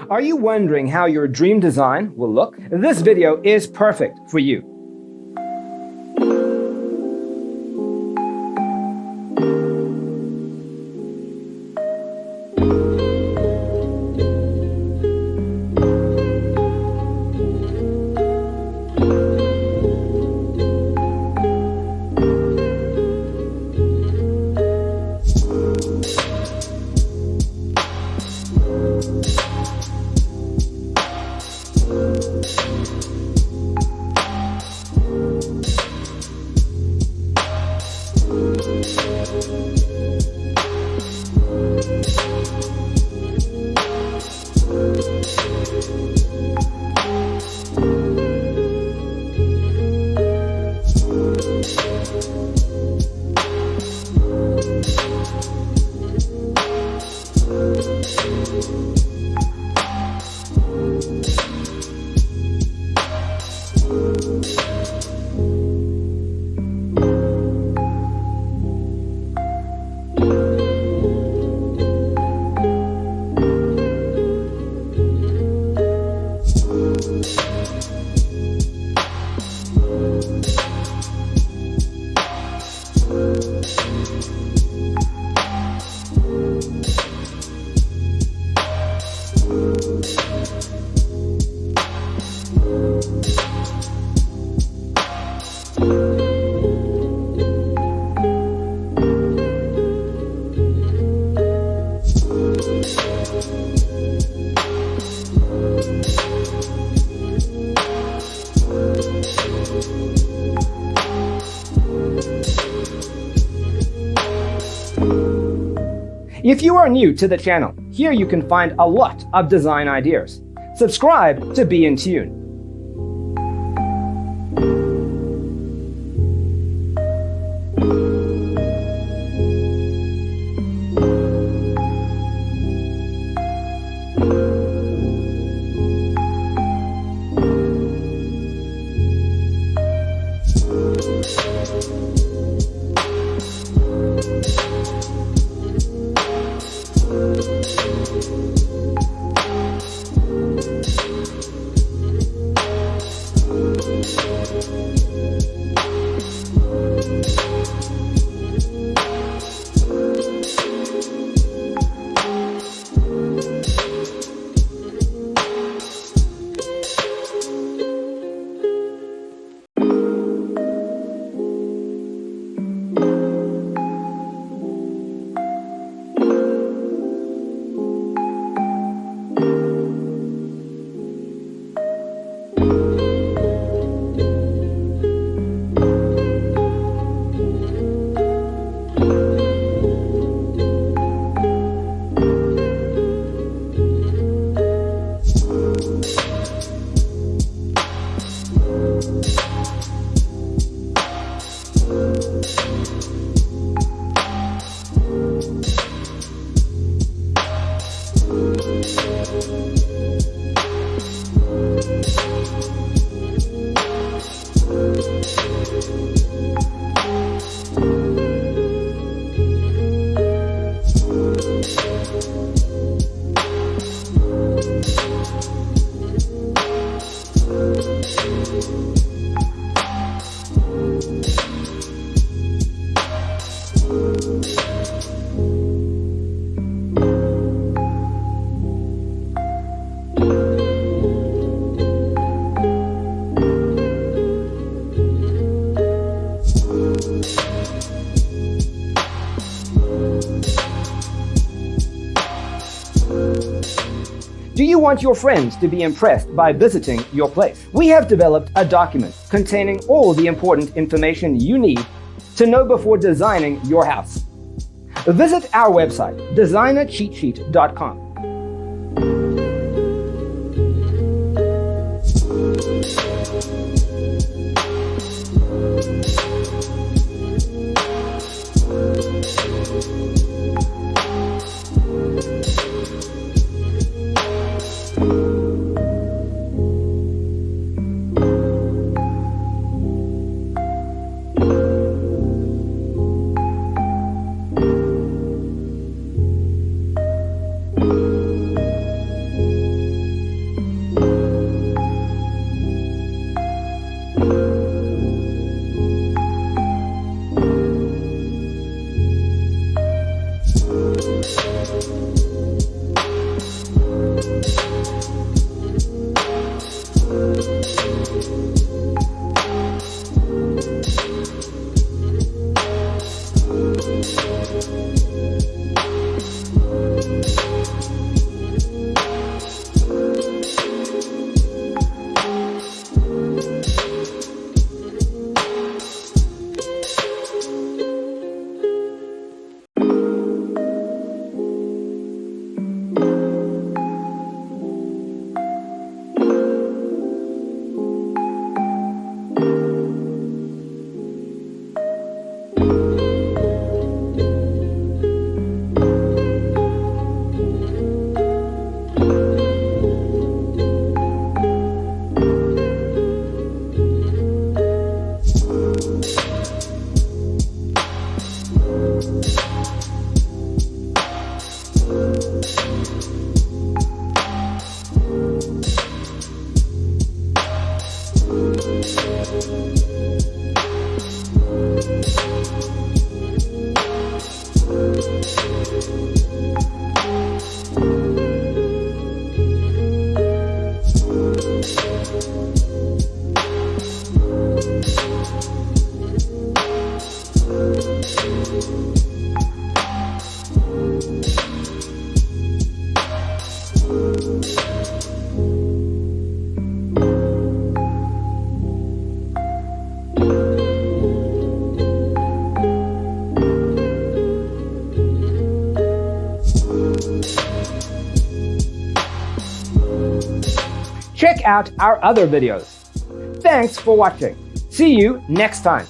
Are you wondering how your dream design will look? This video is perfect for you. If you are new to the channel, here you can find a lot of design ideas. Subscribe to be in tune. Do you want your friends to be impressed by visiting your place? We have developed a document containing all the important information you need to know before designing your house. Visit our website, designercheatsheet.com. Check out our other videos. Thanks for watching. See you next time.